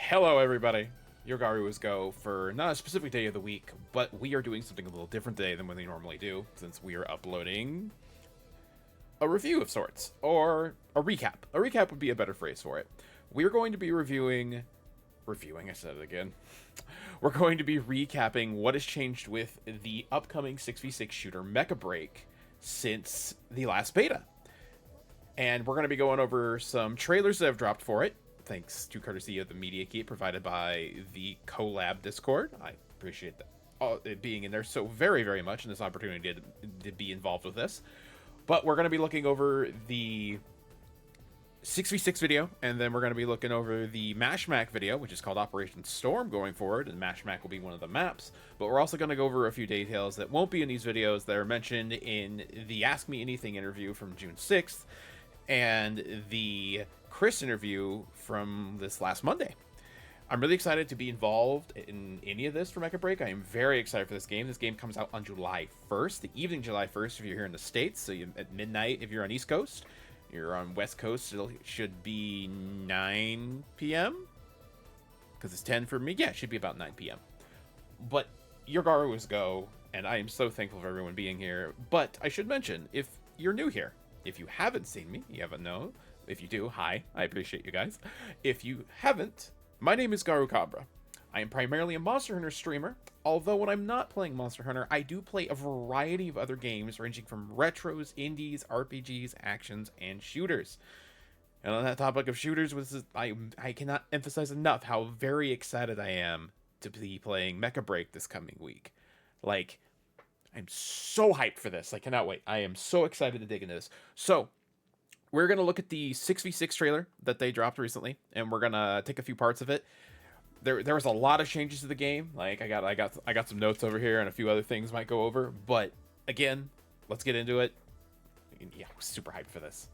Hello, everybody. Your Garu is Go for not a specific day of the week, but we are doing something a little different today than what we normally do, since we are uploading a review of sorts, or a recap. A recap would be a better phrase for it. We're going to be reviewing, I said it again. We're going to be recapping what has changed with the upcoming 6v6 shooter Mecha Break since the last beta. And we're going to be going over some trailers that have dropped for it, thanks to courtesy of the media key provided by the collab Discord. I appreciate that, it being in there so very, very much, and this opportunity to be involved with this. But we're going to be looking over the 6v6 video, and then we're going to be looking over the Mashmac video, which is called Operation Storm going forward, and Mashmac will be one of the maps. But we're also going to go over a few details that won't be in these videos that are mentioned in the Ask Me Anything interview from June 6th, and the Chris interview from this last Monday. I'm really excited to be involved in any of this for Mecha Break. I am very excited for this game. This game comes out on July 1st, the evening July 1st if you're here in the States, so at midnight if you're on East Coast. You're on West Coast, it should be 9 p.m. Because it's 10 for me. Yeah, it should be about 9 p.m. But your Garu is Go, and I am so thankful for everyone being here. But I should mention, if you're new here, if you haven't seen me, you haven't known. If you do, hi, I appreciate you guys. If you haven't, my name is GaruCabra. I am primarily a Monster Hunter streamer, although when I'm not playing Monster Hunter, I do play a variety of other games ranging from retros, indies, RPGs, actions, and shooters. And on that topic of shooters, I cannot emphasize enough how very excited I am to be playing Mecha Break this coming week. Like, I'm so hyped for this. I cannot wait. I am so excited to dig into this. So, we're going to look at the 6v6 trailer that they dropped recently, and we're going to take a few parts of it. There was a lot of changes to the game. Like, I got some notes over here, and a few other things might go over. But, again, let's get into it. Yeah, I'm super hyped for this.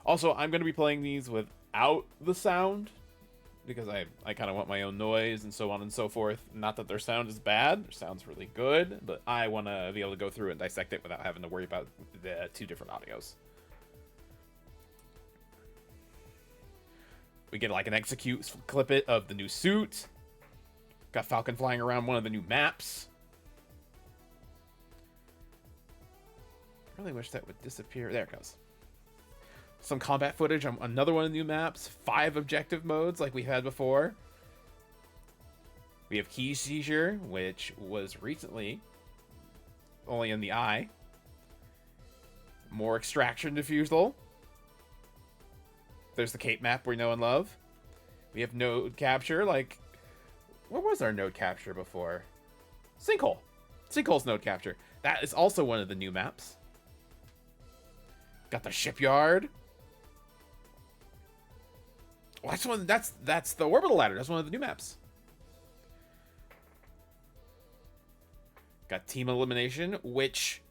Also, I'm going to be playing these without the sound, because I kind of want my own noise and so on and so forth. Not that their sound is bad. Their sound's really good. But I want to be able to go through and dissect it without having to worry about the two different audios. We get like an execute clip it of the new suit. Got Falcon flying around one of the new maps. I really wish that would disappear. There it goes. Some combat footage on another one of the new maps. 5 objective modes like we had before. We have Key Seizure, which was recently only in the eye. More Extraction Defusal. There's the Cape map we know and love. We have Node Capture. Like, what was our Node Capture before? Sinkhole. Sinkhole's Node Capture. That is also one of the new maps. Got the Shipyard. Well, that's the Orbital Ladder. That's one of the new maps. Got Team Elimination, which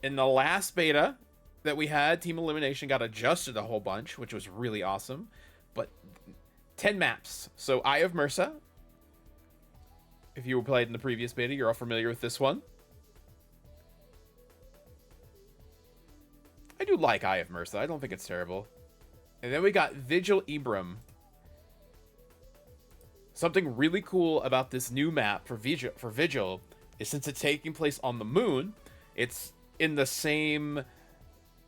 in the last beta that we had, Team Elimination got adjusted a whole bunch, which was really awesome. But 10 maps. So Eye of Mursa. If you were played in the previous beta, you're all familiar with this one. I do like Eye of Mursa. I don't think it's terrible. And then we got Vigil Ibram. Something really cool about this new map for Vigil is since it's taking place on the moon, it's in the same...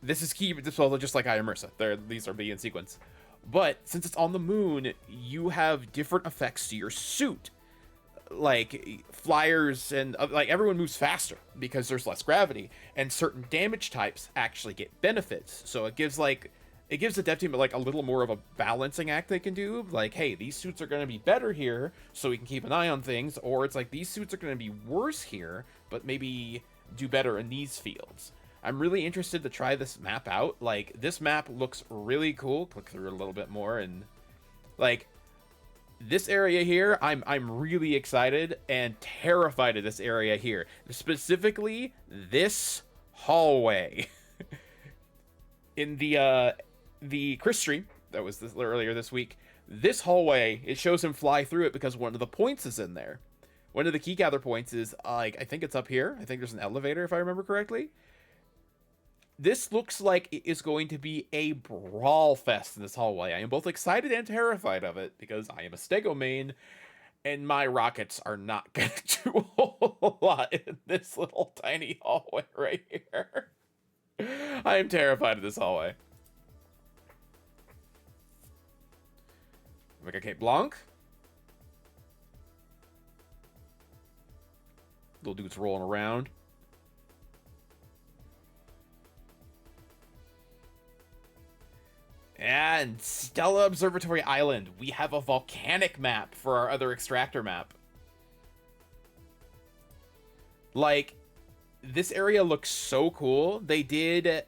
This is key disposal just like Eye of Mursa. These are being in sequence. But since it's on the moon, you have different effects to your suit. Like flyers and like everyone moves faster because there's less gravity, and certain damage types actually get benefits. So it gives the dev team like a little more of a balancing act they can do. Like, hey, these suits are going to be better here, so we can keep an eye on things. Or it's like, these suits are going to be worse here, but maybe do better in these fields. I'm really interested to try this map out. Like, this map looks really cool. Click through it a little bit more, and like this area here, I'm really excited and terrified of this area here. Specifically, this hallway. In the Chris stream that was earlier this week, this hallway, it shows him fly through it because one of the points is in there. One of the key gather points is like, I think it's up here. I think there's an elevator if I remember correctly. This looks like it is going to be a brawl fest in this hallway. I am both excited and terrified of it because I am a Stego main, and my rockets are not going to do a whole lot in this little tiny hallway right here. I am terrified of this hallway. Mecha Cape Blanc. Little dude's rolling around. And Stella Observatory Island. We have a volcanic map for our other extractor map. Like, this area looks so cool. They did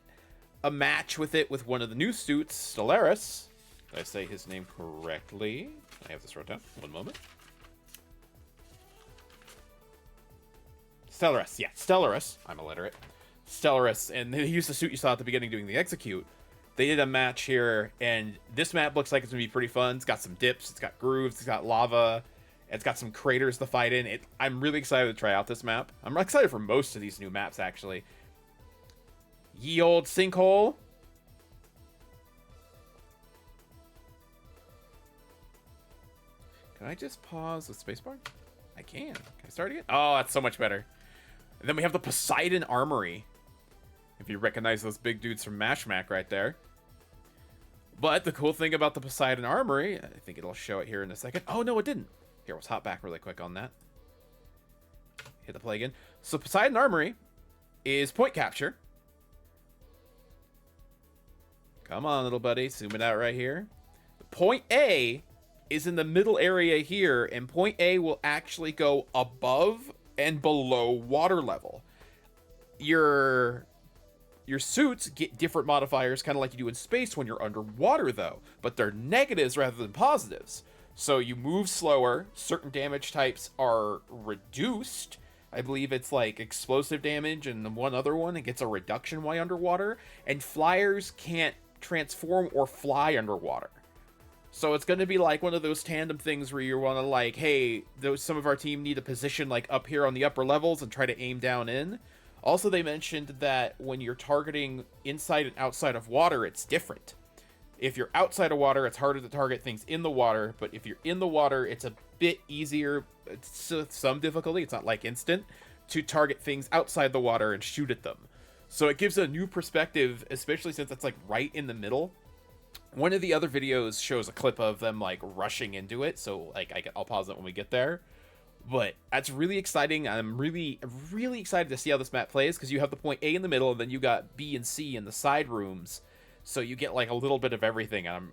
a match with it with one of the new suits, Stellaris. Did I say his name correctly? I have this wrote down. One moment. Stellaris. Yeah, Stellaris. I'm illiterate. Stellaris. And he used the suit you saw at the beginning doing the execute. They did a match here, and this map looks like it's going to be pretty fun. It's got some dips, it's got grooves, it's got lava, it's got some craters to fight in. I'm really excited to try out this map. I'm excited for most of these new maps, actually. Ye old sinkhole. Can I just pause with spacebar? I can. Can I start again? Oh, that's so much better. And then we have the Poseidon Armory. If you recognize those big dudes from Mash Mac right there. But the cool thing about the Poseidon Armory, I think it'll show it here in a second. Oh, no, it didn't. Here, let's hop back really quick on that. Hit the play again. So Poseidon Armory is point capture. Come on, little buddy. Zoom it out right here. Point A is in the middle area here, and point A will actually go above and below water level. Your suits get different modifiers, kind of like you do in space when you're underwater, though. But they're negatives rather than positives. So you move slower, certain damage types are reduced. I believe it's like explosive damage, and the one other one, it gets a reduction while underwater. And flyers can't transform or fly underwater. So it's going to be like one of those tandem things where you want to like, hey, some of our team need a position like up here on the upper levels and try to aim down in. Also, they mentioned that when you're targeting inside and outside of water, it's different. If you're outside of water, it's harder to target things in the water, but if you're in the water, it's a bit easier. It's some difficulty, it's not like instant, to target things outside the water and shoot at them. So it gives a new perspective, especially since it's like right in the middle. One of the other videos shows a clip of them like rushing into it, so like I'll pause it when we get there. But that's really exciting. I'm really excited to see how this map plays, because you have the point A in the middle, and then you got B and C in the side rooms, so you get like a little bit of everything. I'm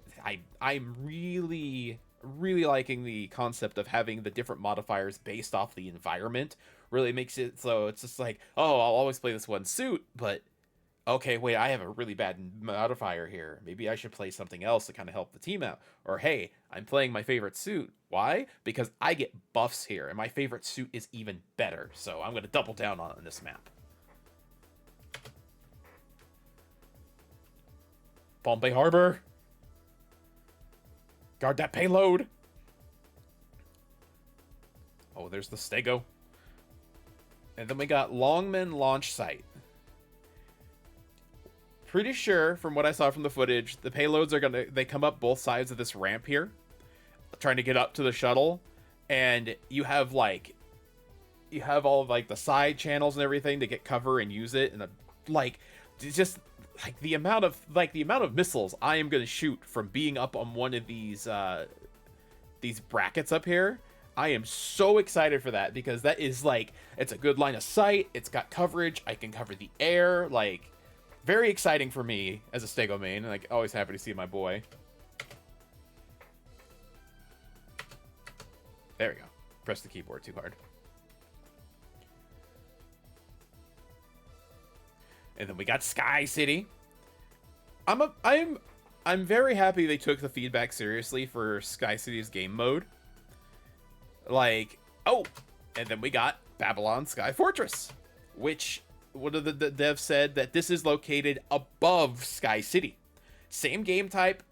really liking the concept of having the different modifiers based off the environment. Really makes it so it's just like, oh, I'll always play this one suit, but okay, wait, I have a really bad modifier here. Maybe I should play something else to kind of help the team out. Or, hey, I'm playing my favorite suit. Why? Because I get buffs here, and my favorite suit is even better. So I'm going to double down on it in this map. Bombay Harbor. Guard that payload. Oh, there's the Stego. And then we got Longman Launch Site. Pretty sure, from what I saw from the footage, the payloads are they come up both sides of this ramp here, trying to get up to the shuttle, and you have all of like the side channels and everything to get cover and use it, and just like the amount of missiles I am gonna shoot from being up on one of these brackets up here. I am so excited for that, because that is like, it's a good line of sight, it's got coverage, I can cover the air, like. Very exciting for me as a Stego main. Like, always happy to see my boy. There we go. Press the keyboard too hard. And then we got Sky City. I'm very happy they took the feedback seriously for Sky City's game mode. Like, oh, and then we got Babylon Sky Fortress, which one of the devs said that this is located above Sky City. Same game type.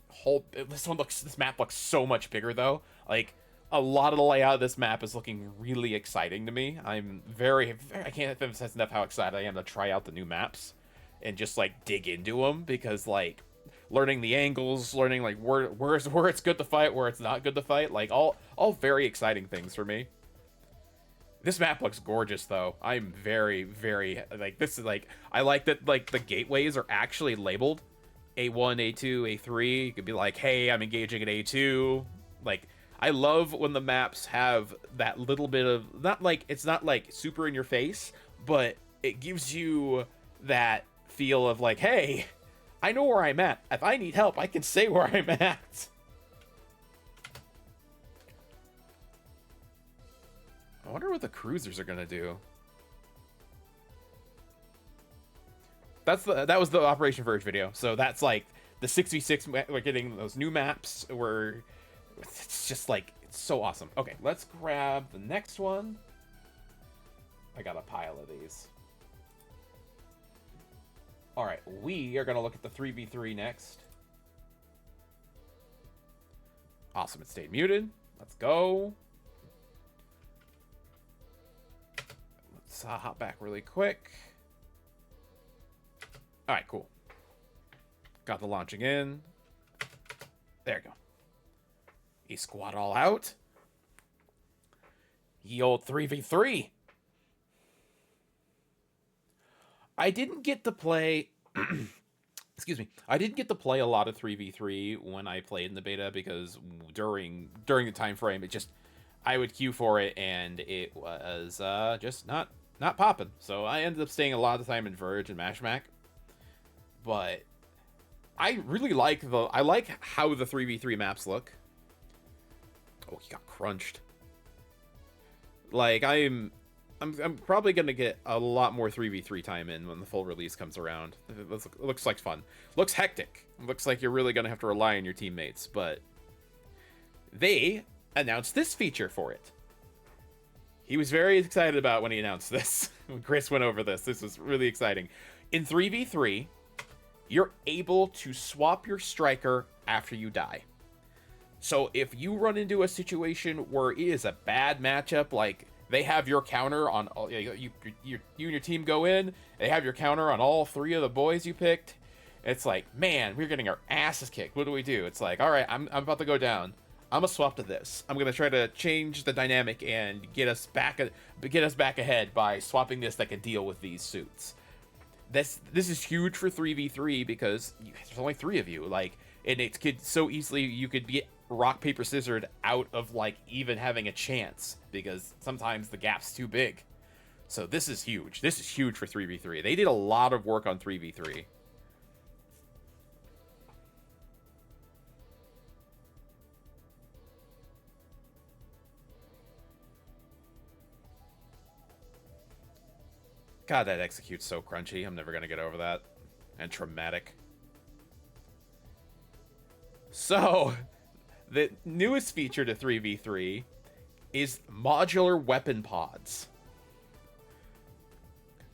This map looks so much bigger though. Like, a lot of the layout of this map is looking really exciting to me. I'm I can't emphasize enough how excited I am to try out the new maps. and just like dig into them, because like learning the angles, learning like where it's good to fight, where it's not good to fight, like all very exciting things for me. This map looks gorgeous, though. I'm very, very, like, this is, like, I like that, like, the gateways are actually labeled. A1, A2, A3. You could be like, hey, I'm engaging at A2. Like, I love when the maps have that little bit of, not, like, it's not, like, super in your face, but it gives you that feel of, like, hey, I know where I'm at. If I need help, I can say where I'm at. I wonder what the cruisers are gonna do. That was the Operation Verge video. So that's like the 6v6. We're getting those new maps. It's just like, it's so awesome. Okay, let's grab the next one. I got a pile of these. All right, we are gonna look at the 3v3 next. Awesome, it stayed muted. Let's go. Let's hop back really quick. All right, cool. Got the launching in. There you go. E-squad all out. Ye old 3v3. I didn't get to play... Excuse me. I didn't get to play a lot of 3v3 when I played in the beta, because during the time frame, it just... I would queue for it, and it was just not popping. So I ended up staying a lot of the time in Verge and Mashmac. But I really like how the 3v3 maps look. Oh, he got crunched. Like, I'm probably gonna get a lot more 3v3 time in when the full release comes around. It looks like fun. Looks hectic. It looks like you're really gonna have to rely on your teammates, but they announced this feature for it. He was very excited about when he announced this. When Chris went over this. This was really exciting. In 3v3, you're able to swap your striker after you die. So if you run into a situation where it is a bad matchup, like they have your counter on all, you and your team go in, they have your counter on all three of the boys you picked. It's like, man, we're getting our asses kicked. What do we do? It's like, all right, I'm about to go down. I'm gonna swap to this. I'm gonna try to change the dynamic and get us back ahead by swapping this that can deal with these suits. This is huge for 3v3 because there's only 3 of you. Like, and it could so easily, you could be rock paper scissored out of like even having a chance, because sometimes the gap's too big. So this is huge. This is huge for 3v3. They did a lot of work on 3v3. God, that executes so crunchy. I'm never going to get over that. And traumatic. So, the newest feature to 3v3 is modular weapon pods.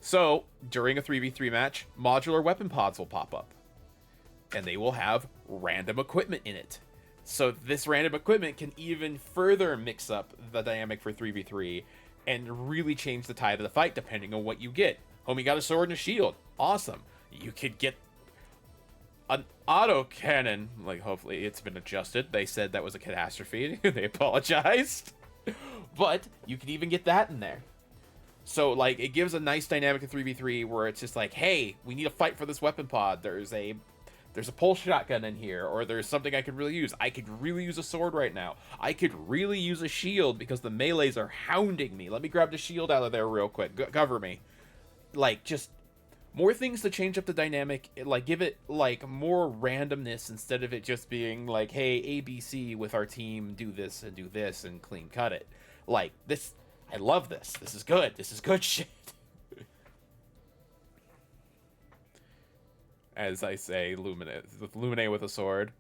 So, during a 3v3 match, modular weapon pods will pop up. And they will have random equipment in it. So this random equipment can even further mix up the dynamic for 3v3 and really change the tide of the fight depending on what you get. Homie got a sword and a shield. Awesome. You could get an auto cannon. Like, hopefully it's been adjusted. They said that was a catastrophe. They apologized. But you could even get that in there. So, like, it gives a nice dynamic to 3v3 where it's just like, hey, we need a fight for this weapon pod. There's a pulse shotgun in here, or there's something I could really use. I could really use a sword right now. I could really use a shield because the melees are hounding me. Let me grab the shield out of there real quick. Cover me. Like, just more things to change up the dynamic. Like, give it, like, more randomness instead of it just being like, hey, ABC with our team, do this and clean cut it. Like, this, I love this. This is good. This is good shit. As I say, Lumine with a sword.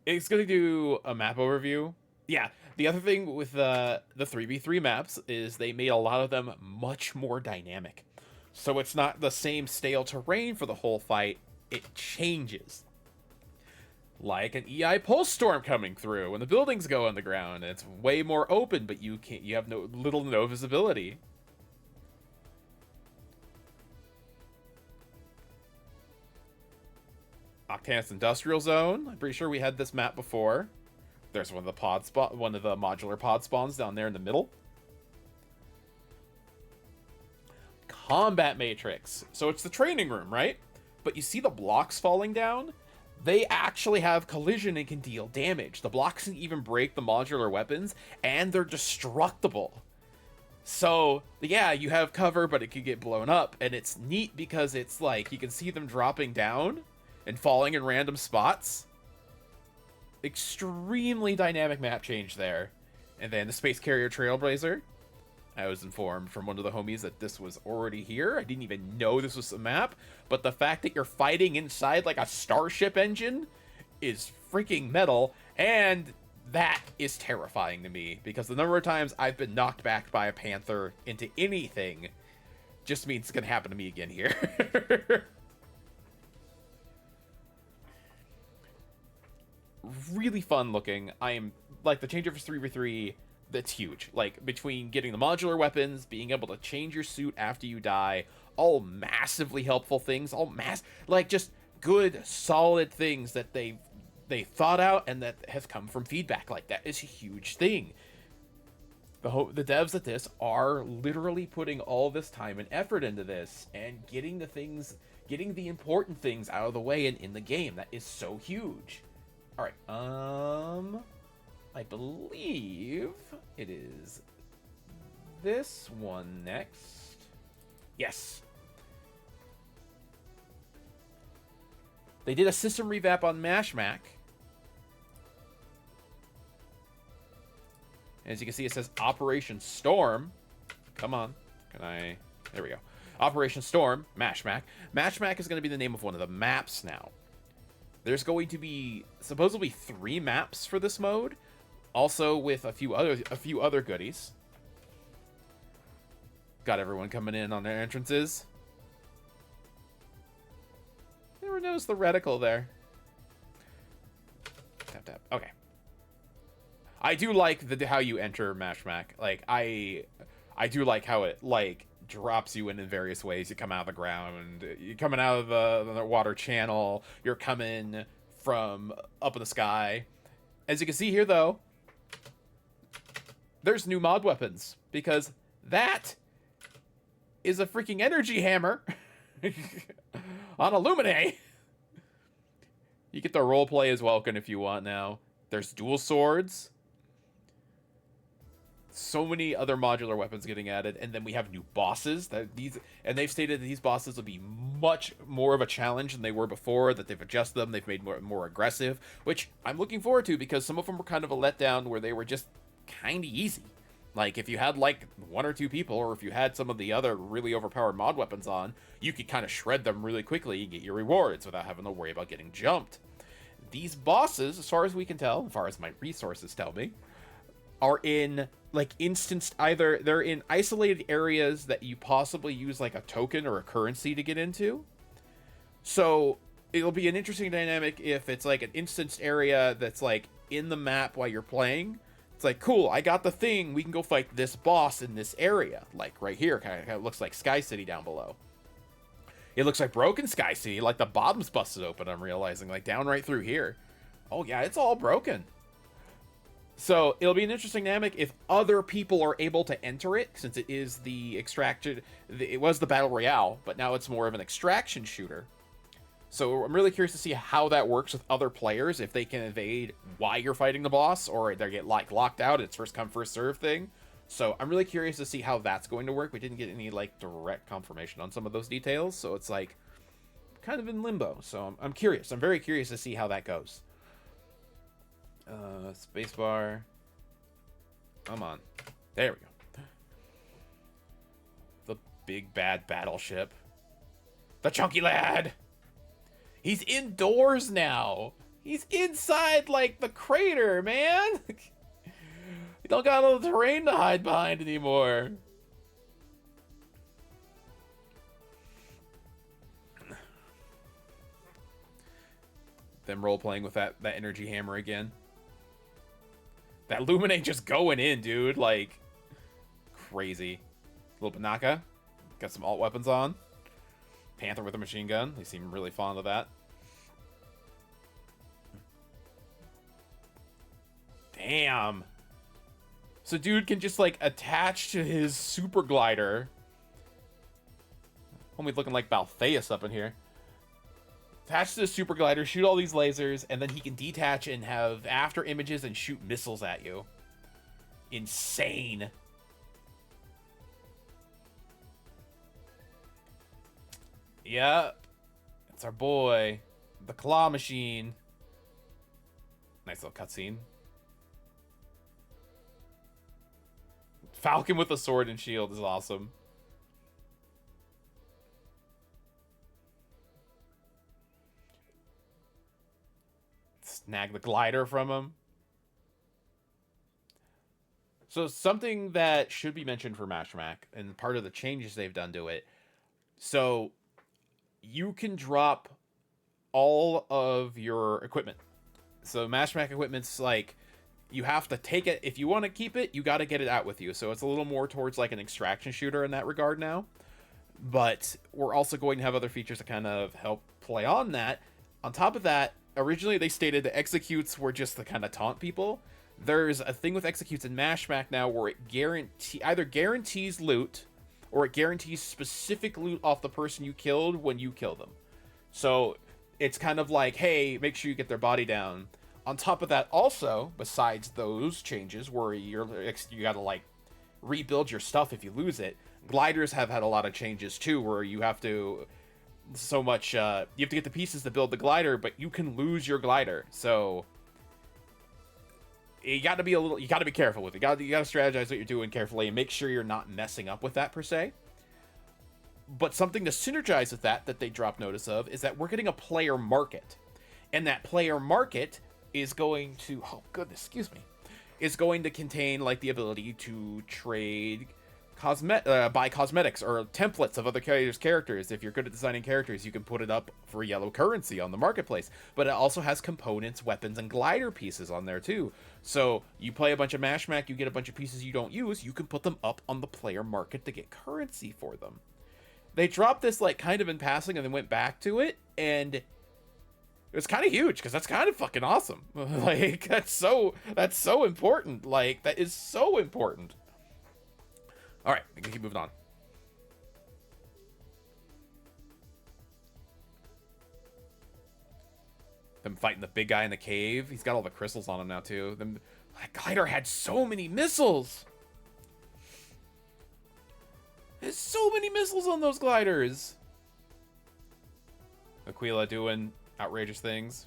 It's going to do a map overview. Yeah, the other thing with the 3v3 maps is they made a lot of them much more dynamic. So it's not the same stale terrain for the whole fight. It changes. Like an EI pulse storm coming through when the buildings go on the ground. It's way more open, but you have no visibility. Octanus Industrial Zone. I'm pretty sure we had this map before. There's one of the modular pod spawns down there in the middle. Combat Matrix. So it's the training room, right? But you see the blocks falling down? They actually have collision and can deal damage. The blocks can even break the modular weapons, and they're destructible. So, yeah, you have cover, but it could get blown up, and it's neat because it's like, you can see them dropping down and falling in random spots. Extremely dynamic map change there. And then the Space Carrier Trailblazer. I was informed from one of the homies that this was already here. I didn't even know this was a map, but the fact that you're fighting inside like a starship engine is freaking metal, and that is terrifying to me, because the number of times I've been knocked back by a Panther into anything just means it's gonna happen to me again here. Really fun looking. I am like the changeover 3v3. That's huge. Like, between getting the modular weapons, being able to change your suit after you die, all massively helpful things, like, just good, solid things that they thought out and that has come from feedback. Like, that is a huge thing. The devs at this are literally putting all this time and effort into this and getting the important things out of the way and in the game. That is so huge. All right, I believe it is this one next. Yes. They did a system revamp on MashMac. As you can see, it says Operation Storm. Come on. There we go. Operation Storm, MashMac. MashMac is going to be the name of one of the maps now. There's going to be supposedly 3 maps for this mode. Also with a few other goodies. Got everyone coming in on their entrances. Never noticed the reticle there. Tap tap. Okay. I do like how you enter MashMac. Like, I do like how it like drops you in various ways. You come out of the ground, you're coming out of the water channel, you're coming from up in the sky. As you can see here, though, there's new mod weapons, because that is a freaking energy hammer on Illuminae. You get the roleplay as Welkin if you want now. There's dual swords. So many other modular weapons getting added, and then we have new bosses. And they've stated that these bosses will be much more of a challenge than they were before, that they've adjusted them, they've made more aggressive, which I'm looking forward to, because some of them were kind of a letdown where they were just kind of easy. Like, if you had like 1 or 2 people, or if you had some of the other really overpowered mod weapons on, you could kind of shred them really quickly and get your rewards without having to worry about getting jumped. These bosses, as far as we can tell, as far as my resources tell me, are in like they're in isolated areas that you possibly use like a token or a currency to get into. So it'll be an interesting dynamic if it's like an instanced area that's like in the map while you're playing. It's like, cool, I got the thing, we can go fight this boss in this area. Like right here, kind of looks like Sky City down below. It looks like Broken Sky City, like the bottom's busted open, I'm realizing, like down right through here. Oh yeah, it's all broken. So it'll be an interesting dynamic if other people are able to enter it, since it is the extraction. It was the Battle Royale, but now it's more of an extraction shooter. So I'm really curious to see how that works with other players, if they can evade why you're fighting the boss, or they get like locked out. It's first come first serve thing. So I'm really curious to see how that's going to work. We didn't get any like direct confirmation on some of those details, so it's like kind of in limbo. So I'm curious. I'm very curious to see how that goes. Spacebar. Come on. There we go. The big bad battleship. The chunky lad. He's indoors now. He's inside like the crater, man. You don't got all the terrain to hide behind anymore. Them role-playing with that energy hammer again. That Luminate just going in, dude. Like, crazy. Little Banaka. Got some alt weapons on. Panther with a machine gun. They seem really fond of that. Damn. So dude can just, like, attach to his super glider. Homie looking like Baltheus up in here. Attach to the super glider, shoot all these lasers, and then he can detach and have after images and shoot missiles at you. Insane. Yeah. It's our boy. The claw machine. Nice little cutscene. Falcon with a sword and shield is awesome. Snag the glider from him. So something that should be mentioned for Mashmak, and part of the changes they've done to it. So you can drop all of your equipment. So Mashmak equipment's like, you have to take it. If you want to keep it, you got to get it out with you. So it's a little more towards like an extraction shooter in that regard now. But we're also going to have other features to kind of help play on that. On top of that, originally they stated the executes were just to kind of taunt people. There's a thing with executes in Mashmak now where it either guarantees loot or it guarantees specific loot off the person you killed when you kill them. So it's kind of like, hey, make sure you get their body down. On top of that, also, besides those changes where you gotta like rebuild your stuff if you lose it, gliders have had a lot of changes too, where you have to you have to get the pieces to build the glider, but you can lose your glider. So you got to be careful with it. You got to strategize what you're doing carefully and make sure you're not messing up with that per se. But something to synergize with that they dropped notice of is that we're getting a player market. And that player market is going to, is going to contain like the ability to trade buy cosmetics or templates of other characters. If you're good at designing characters, you can put it up for yellow currency on the marketplace. But it also has components, weapons, and glider pieces on there too. So you play a bunch of Mashmak, you get a bunch of pieces you don't use, you can put them up on the player market to get currency for them. They dropped this like kind of in passing and then went back to it, and it was kind of huge because that's kind of fucking awesome. Like that's so important. Like that is so important. All right, we can keep moving on. Them fighting the big guy in the cave. He's got all the crystals on him now too. That glider had so many missiles. There's so many missiles on those gliders. Aquila doing outrageous things.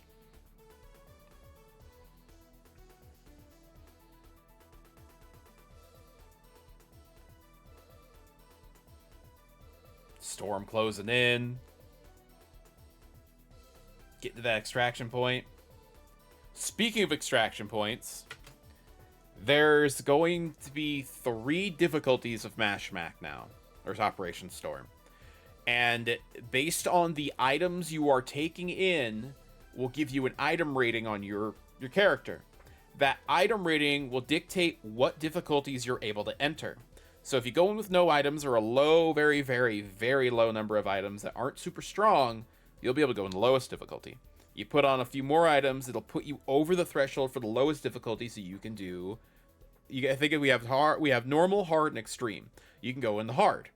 Storm closing in. Get to that extraction point. Speaking of extraction points, there's going to be 3 difficulties of Mashmak now. There's Operation Storm. And based on the items you are taking in, will give you an item rating on your character. That item rating will dictate what difficulties you're able to enter. So if you go in with no items or a low, very, very, very low number of items that aren't super strong, you'll be able to go in the lowest difficulty. You put on a few more items, it'll put you over the threshold for the lowest difficulty, so you can do... I think we have normal, hard, and extreme. You can go in the hard.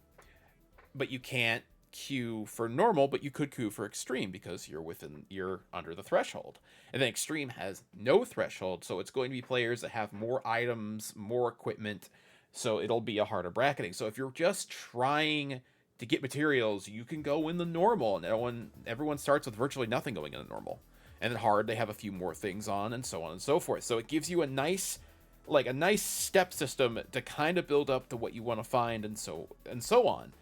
But you can't queue for normal, but you could queue for extreme because you're under the threshold. And then extreme has no threshold, so it's going to be players that have more items, more equipment, so it'll be a harder bracketing. So if you're just trying to get materials, you can go in the normal, and everyone starts with virtually nothing going in the normal. And then hard, they have a few more things on, and so on and so forth. So it gives you a nice step system to kind of build up to what you want to find, and so on.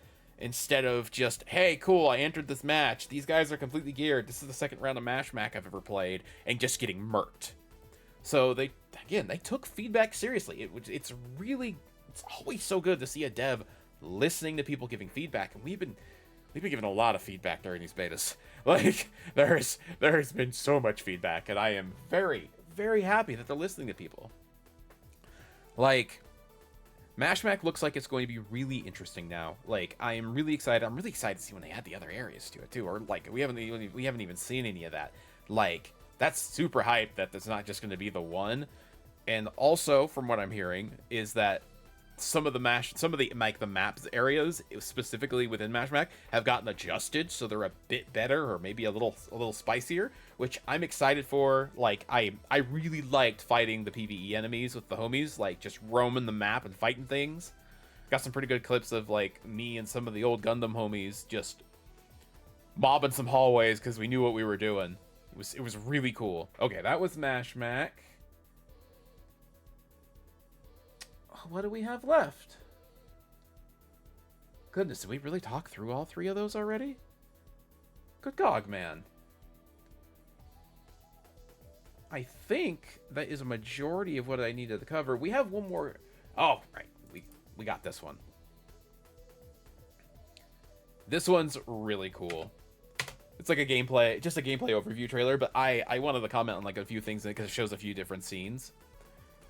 Instead of just, hey, cool, I entered this match. These guys are completely geared. This is the second round of Mashmak I've ever played, and just getting murked. So they took feedback seriously. It's always so good to see a dev listening to people giving feedback, and we've been given a lot of feedback during these betas. Like there's been so much feedback, and I am very, very happy that they're listening to people. Like, Mashmak looks like it's going to be really interesting now. Like, I am really excited. I'm really excited to see when they add the other areas to it too. Or like, we haven't even seen any of that. Like, that's super hype that it's not just going to be the one. And also, from what I'm hearing, is that some of the like the maps areas specifically within Mash Mac have gotten adjusted, so they're a bit better, or maybe a little spicier, which I'm excited for. Like I really liked fighting the PvE enemies with the homies, like just roaming the map and fighting things. Got some pretty good clips of like me and some of the old Gundam homies just mobbing some hallways because we knew what we were doing. It was really cool. Okay, that was Mash Mac. What do we have left? Goodness, did we really talk through all 3 of those already? Good gog, man. I think that is a majority of what I needed to cover. We have one more. Oh, right. We got this one. This one's really cool. It's like a gameplay, just a gameplay overview trailer, but I wanted to comment on like a few things because it shows a few different scenes.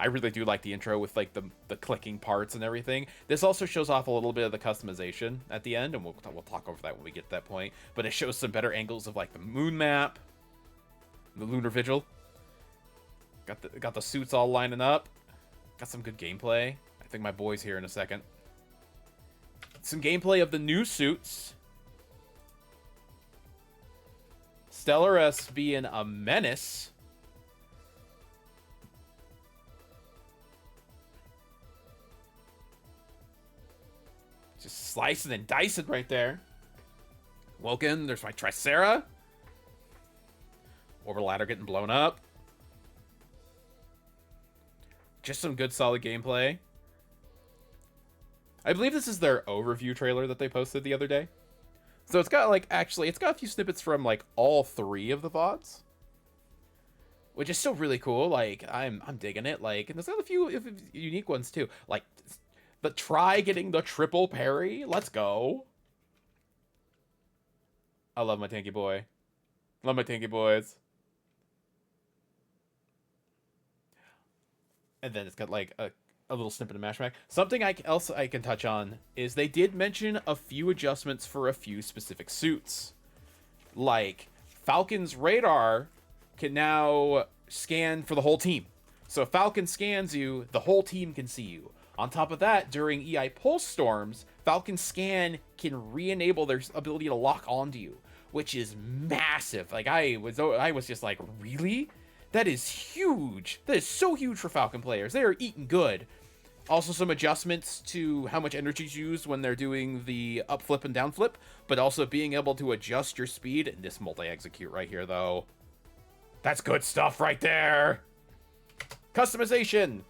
I really do like the intro with like the clicking parts and everything. This also shows off a little bit of the customization at the end, and we'll talk over that when we get to that point. But it shows some better angles of like the moon map, the lunar vigil. Got the suits all lining up. Got some good gameplay. I think my boy's here in a second. Some gameplay of the new suits. Stellar S being a menace. Just slicing and dicing right there. Woken, there's my Tricera. Orbital ladder getting blown up. Just some good solid gameplay. I believe this is their overview trailer that they posted the other day. So it's got like, actually, it's got a few snippets from like all 3 of the VODs. Which is still really cool. Like, I'm digging it. Like, and there's got a few unique ones too. Like, but try getting the triple parry. Let's go. I love my tanky boy. Love my tanky boys. And then it's got like a little snippet of Mash Mac. Something else I can touch on is they did mention a few adjustments for a few specific suits. Like, Falcon's radar can now scan for the whole team. So if Falcon scans you, the whole team can see you. On top of that, during EI Pulse Storms, Falcon's scan can re-enable their ability to lock onto you, which is massive. Like, I was just like, really? That is huge. That is so huge for Falcon players. They are eating good. Also, some adjustments to how much energy is used when they're doing the up flip and down flip, but also being able to adjust your speed. And this multi-execute right here, though. That's good stuff right there. Customization.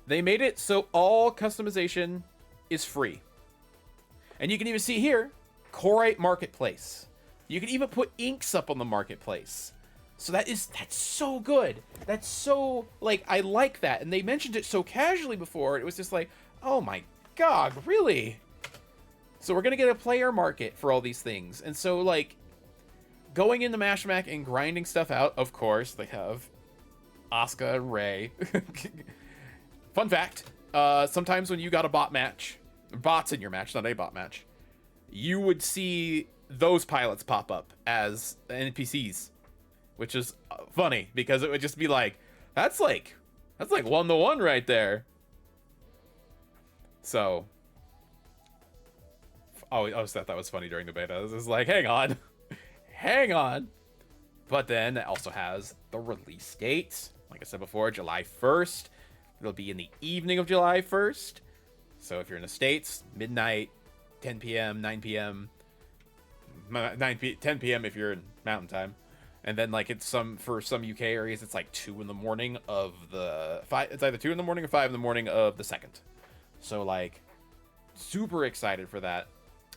They made it so all customization is free. And you can even see here, Corite Marketplace. You can even put inks up on the marketplace. So that's so good. That's so, like, I like that. And they mentioned it so casually before. It was just like, oh my god, really? So we're going to get a player market for all these things. And so, like, going into Mash Mac and grinding stuff out, of course, they have Asuka and Ray. Fun fact, sometimes when you got a bot match, bots in your match, not a bot match, you would see those pilots pop up as NPCs, which is funny because it would just be like, that's like 1-to-1 right there. So, I always thought that was funny during the beta. It was like, hang on, hang on. But then it also has the release date. Like I said before, July 1st. It'll be in the evening of July 1st. So if you're in the States, midnight, 10 p.m., 9 p.m., 10 p.m. if you're in Mountain Time. And then, like, for some UK areas, it's like 2 in the morning of the... It's either 2 in the morning or 5 in the morning of the 2nd. So, like, super excited for that.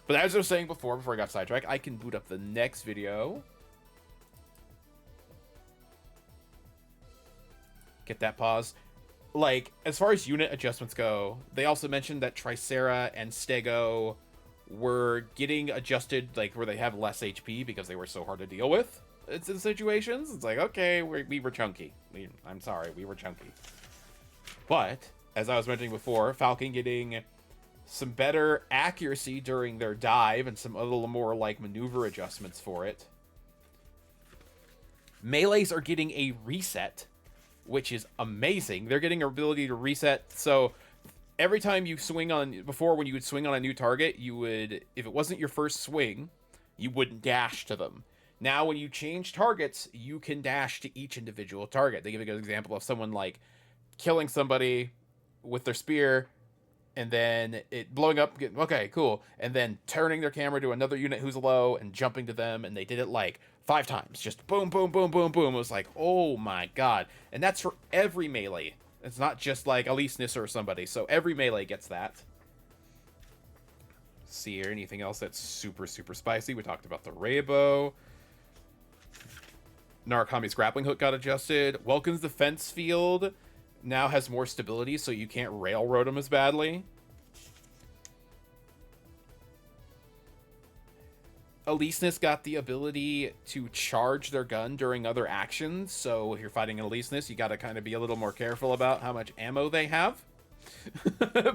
But as I was saying before I got sidetracked, I can boot up the next video. Get that pause. Like, as far as unit adjustments go, they also mentioned that Tricera and Stego were getting adjusted, like, where they have less HP because they were so hard to deal with. It's in situations. It's like, okay, we were chunky. I'm sorry, we were chunky. But, as I was mentioning before, Falcon getting some better accuracy during their dive and some a little more, like, maneuver adjustments for it. Melees are getting a reset, which is amazing. They're getting an ability to reset. So every time you swing on, before when you would swing on a new target, you would, if it wasn't your first swing, you wouldn't dash to them. Now, when you change targets, you can dash to each individual target. They give a good example of someone like killing somebody with their spear, and then it blowing up, okay, cool, and then turning their camera to another unit who's low and jumping to them, and they did it like 5 times, just boom, boom, boom, boom, boom. It was like, oh my god. And that's for every melee. It's not just like Aleseness or somebody, so every melee gets that. See here, anything else that's super, super spicy? We talked about the Rainbow. Narukami's grappling hook got adjusted. Welkin's defense field now has more stability, so you can't railroad him as badly. Aleseness got the ability to charge their gun during other actions, so if you're fighting an Aleseness, you gotta kind of be a little more careful about how much ammo they have.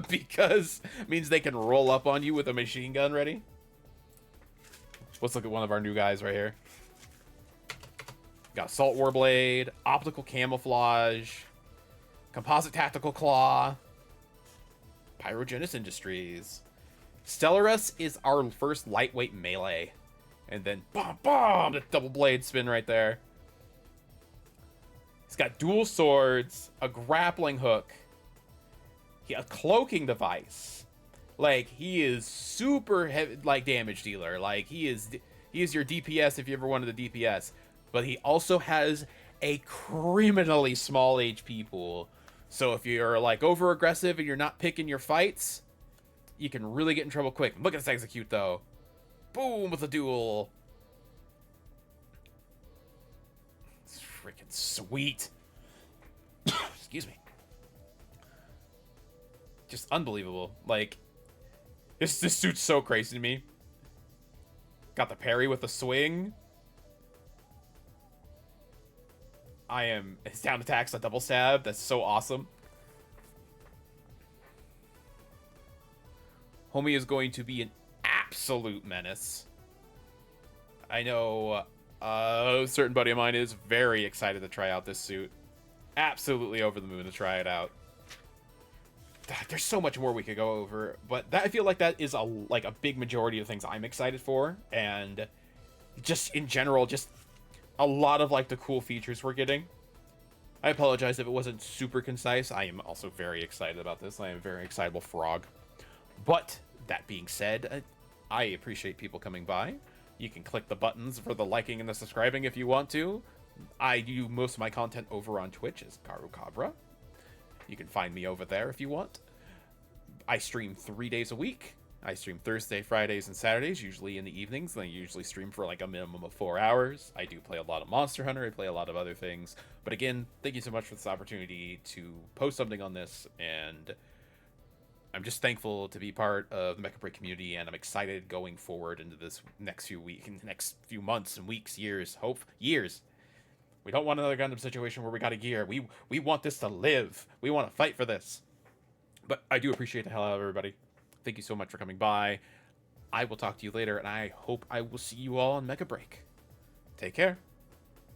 Because it means they can roll up on you with a machine gun ready. Let's look at one of our new guys right here. Got Assault Warblade, Optical Camouflage, Composite Tactical Claw, Pyrogenis Industries. Stellaris is our first lightweight melee. And then, bam, bam, the double blade spin right there. He's got dual swords, a grappling hook, a cloaking device. Like, he is super heavy, like, damage dealer. Like, he is your DPS if you ever wanted a DPS. But he also has a criminally small HP pool. So if you're, like, over-aggressive and you're not picking your fights, you can really get in trouble quick. Look at this execute, though. Boom, with a duel. It's freaking sweet. Excuse me. Just unbelievable. Like, this suit's so crazy to me. Got the parry with the swing. His down attack's a double stab. That's so awesome. Homie is going to be an absolute menace. I know a certain buddy of mine is very excited to try out this suit. Absolutely over the moon to try it out. There's so much more we could go over, but I feel like that is a big majority of things I'm excited for, and just in general, just a lot of like the cool features we're getting. I apologize if it wasn't super concise. I am also very excited about this. I am a very excitable frog. But that being said, I appreciate people coming by. You can click the buttons for the liking and the subscribing if you want to. I do most of my content over on Twitch as GaruCabra. You can find me over there if you want. I stream 3 days a week. I stream Thursday, Fridays, and Saturdays, usually in the evenings. And I usually stream for like a minimum of 4 hours. I do play a lot of Monster Hunter. I play a lot of other things. But again, thank you so much for this opportunity to post something on this. And I'm just thankful to be part of the Mecha Break community. And I'm excited going forward into this next few weeks, next few months and weeks, years, years. We don't want another Gundam situation where we got a gear. We want this to live. We want to fight for this. But I do appreciate the hell out of everybody. Thank you so much for coming by. I will talk to you later, and I hope I will see you all on Mecha Break. Take care.